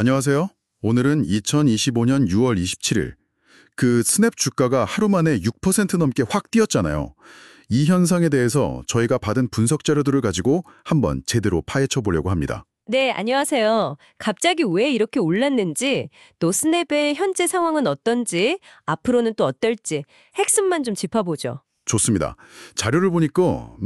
안녕하세요. 오늘은 2025년 6월 27일. 그 스냅 주가가 하루 만에 6% 넘게 확 뛰었잖아요. 이 현상에 대해서 저희가 받은 분석 자료들을 가지고 한번 제대로 파헤쳐 보려고 합니다. 네, 안녕하세요. 갑자기 왜 이렇게 올랐는지, 또 스냅의 현재 상황은 어떤지, 앞으로는 또 어떨지 핵심만 좀 짚어보죠. 좋습니다. 자료를 보니까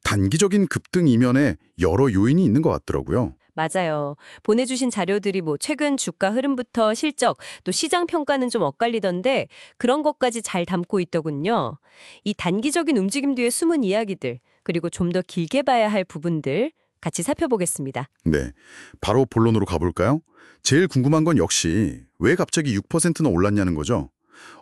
단기적인 급등 이면에 여러 요인이 있는 것 같더라고요. 맞아요. 보내주신 자료들이 뭐 최근 주가 흐름부터 실적, 또 시장 평가는 좀 엇갈리던데 그런 것까지 잘 담고 있더군요. 이 단기적인 움직임 뒤에 숨은 이야기들, 그리고 좀 더 길게 봐야 할 부분들 같이 살펴보겠습니다. 네, 바로 본론으로 가볼까요? 제일 궁금한 건 역시 왜 갑자기 6%나 올랐냐는 거죠.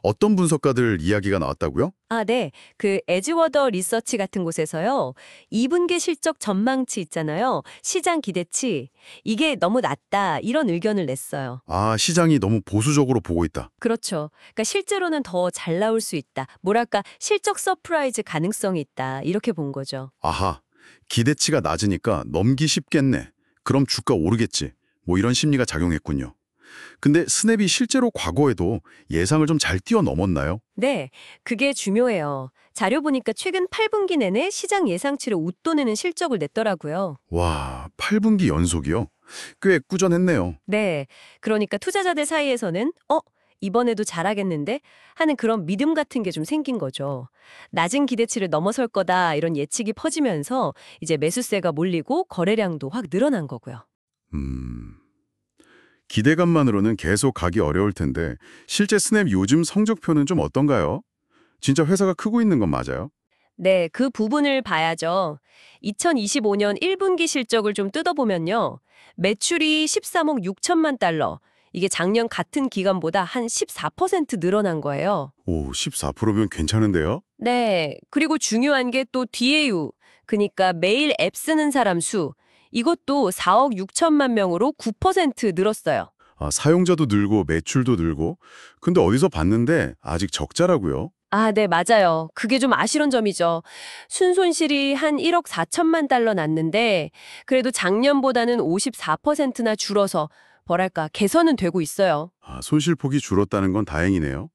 어떤 분석가들 이야기가 나왔다고요? 아, 네. 그 에즈워더 리서치 같은 곳에서요. 2분기 실적 전망치 있잖아요. 시장 기대치. 이게 너무 낮다. 이런 의견을 냈어요. 아, 시장이 너무 보수적으로 보고 있다. 그렇죠. 그러니까 실제로는 더 잘 나올 수 있다. 뭐랄까 실적 서프라이즈 가능성이 있다. 이렇게 본 거죠. 아하, 기대치가 낮으니까 넘기 쉽겠네. 그럼 주가 오르겠지. 뭐 이런 심리가 작용했군요. 근데 스냅이 실제로 과거에도 예상을 좀 잘 뛰어넘었나요? 네, 그게 중요해요. 자료 보니까 최근 8분기 내내 시장 예상치를 웃도내는 실적을 냈더라고요. 와, 8분기 연속이요? 꽤 꾸준했네요. 네, 그러니까 투자자들 사이에서는 이번에도 잘하겠는데? 하는 그런 믿음 같은 게 좀 생긴 거죠. 낮은 기대치를 넘어설 거다 이런 예측이 퍼지면서 이제 매수세가 몰리고 거래량도 확 늘어난 거고요. 음, 기대감만으로는 계속 가기 어려울 텐데 실제 스냅 요즘 성적표는 좀 어떤가요? 진짜 회사가 크고 있는 건 맞아요? 네, 그 부분을 봐야죠. 2025년 1분기 실적을 좀 뜯어보면요. 매출이 13억 6천만 달러. 이게 작년 같은 기간보다 한 14% 늘어난 거예요. 오, 14%면 괜찮은데요? 네, 그리고 중요한 게 또 DAU, 그러니까 매일 앱 쓰는 사람 수. 이것도 4억 6천만 명으로 9% 늘었어요. 아, 사용자도 늘고 매출도 늘고. 근데 어디서 봤는데 아직 적자라고요? 아, 네, 맞아요. 그게 좀 아쉬운 점이죠. 순손실이 한 1억 4천만 달러 났는데 그래도 작년보다는 54%나 줄어서 뭐랄까 개선은 되고 있어요. 아, 손실폭이 줄었다는 건 다행이네요.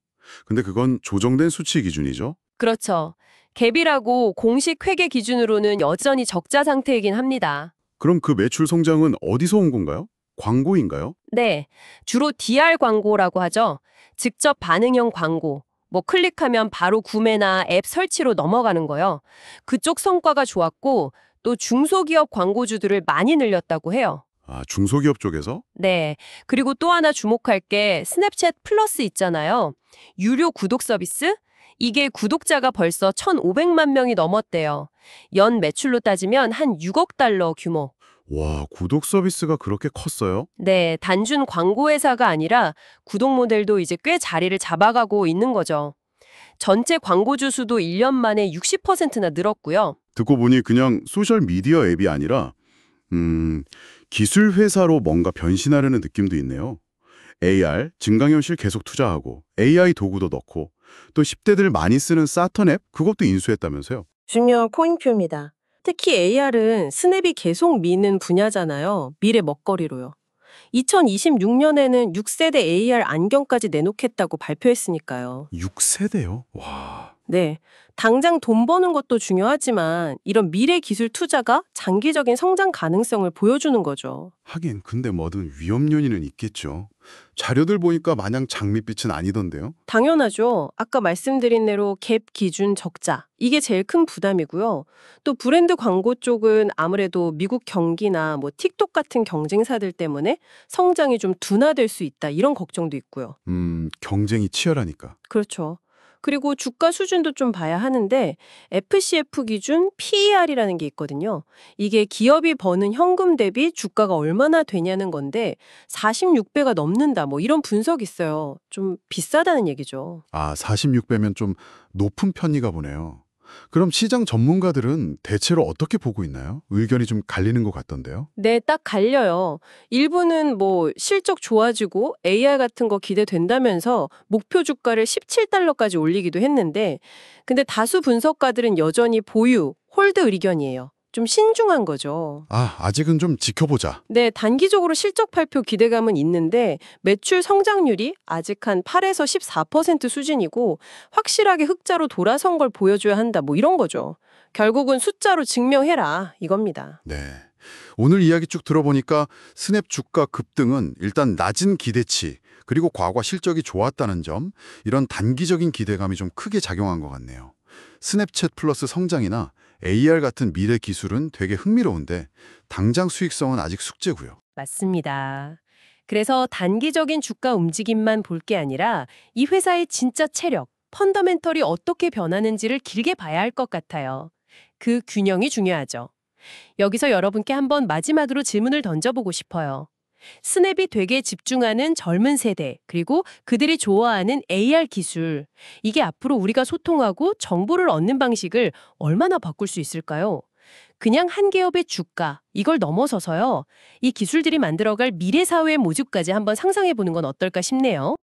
근데 그건 조정된 수치 기준이죠? 그렇죠. 갭이라고 공식 회계 기준으로는 여전히 적자 상태이긴 합니다. 그럼 그 매출 성장은 어디서 온 건가요? 광고인가요? 네, 주로 DR 광고라고 하죠. 직접 반응형 광고. 뭐 클릭하면 바로 구매나 앱 설치로 넘어가는 거요. 그쪽 성과가 좋았고 또 중소기업 광고주들을 많이 늘렸다고 해요. 아, 중소기업 쪽에서? 네. 그리고 또 하나 주목할 게 스냅챗 플러스 있잖아요. 유료 구독 서비스? 이게 구독자가 벌써 1,500만 명이 넘었대요. 연 매출로 따지면 한 6억 달러 규모. 와, 구독 서비스가 그렇게 컸어요? 네, 단순 광고 회사가 아니라 구독 모델도 이제 꽤 자리를 잡아가고 있는 거죠. 전체 광고주 수도 1년 만에 60%나 늘었고요. 듣고 보니 그냥 소셜 미디어 앱이 아니라 기술 회사로 뭔가 변신하려는 느낌도 있네요. AR, 증강현실 계속 투자하고 AI 도구도 넣고 또 10대들 많이 쓰는 사턴 앱 그것도 인수했다면서요. 중요한 포인트입니다. 특히 AR은 스냅이 계속 미는 분야잖아요. 미래 먹거리로요. 2026년에는 6세대 AR 안경까지 내놓겠다고 발표했으니까요. 6세대요? 와. 네. 당장 돈 버는 것도 중요하지만 이런 미래 기술 투자가 장기적인 성장 가능성을 보여주는 거죠. 하긴 근데 뭐든 위험 요인은 있겠죠. 자료들 보니까 마냥 장밋빛은 아니던데요. 당연하죠. 아까 말씀드린 대로 갭 기준 적자. 이게 제일 큰 부담이고요. 또 브랜드 광고 쪽은 아무래도 미국 경기나 뭐 틱톡 같은 경쟁사들 때문에 성장이 좀 둔화될 수 있다. 이런 걱정도 있고요. 경쟁이 치열하니까. 그렇죠. 그리고 주가 수준도 좀 봐야 하는데 FCF 기준 PER이라는 게 있거든요. 이게 기업이 버는 현금 대비 주가가 얼마나 되냐는 건데 46배가 넘는다. 뭐 이런 분석이 있어요. 좀 비싸다는 얘기죠. 아, 46배면 좀 높은 편이가 보네요. 그럼 시장 전문가들은 대체로 어떻게 보고 있나요? 의견이 좀 갈리는 것 같던데요. 네, 딱 갈려요. 일부는 뭐 실적 좋아지고 AR 같은 거 기대된다면서 목표 주가를 17달러까지 올리기도 했는데 근데 다수 분석가들은 여전히 보유, 홀드 의견이에요. 좀 신중한 거죠. 아직은 좀 지켜보자. 네, 단기적으로 실적 발표 기대감은 있는데 매출 성장률이 아직 한 8에서 14% 수준이고 확실하게 흑자로 돌아선 걸 보여줘야 한다. 뭐 이런 거죠. 결국은 숫자로 증명해라 이겁니다. 네. 오늘 이야기 쭉 들어보니까 스냅 주가 급등은 일단 낮은 기대치, 그리고 과거 실적이 좋았다는 점, 이런 단기적인 기대감이 좀 크게 작용한 것 같네요. 스냅챗 플러스 성장이나 AR 같은 미래 기술은 되게 흥미로운데 당장 수익성은 아직 숙제고요. 맞습니다. 그래서 단기적인 주가 움직임만 볼 게 아니라 이 회사의 진짜 체력, 펀더멘털이 어떻게 변하는지를 길게 봐야 할 것 같아요. 그 균형이 중요하죠. 여기서 여러분께 한번 마지막으로 질문을 던져보고 싶어요. 스냅이 되게 집중하는 젊은 세대, 그리고 그들이 좋아하는 AR 기술, 이게 앞으로 우리가 소통하고 정보를 얻는 방식을 얼마나 바꿀 수 있을까요? 그냥 한 기업의 주가, 이걸 넘어서서요. 이 기술들이 만들어갈 미래 사회의 모습까지 한번 상상해 보는 건 어떨까 싶네요.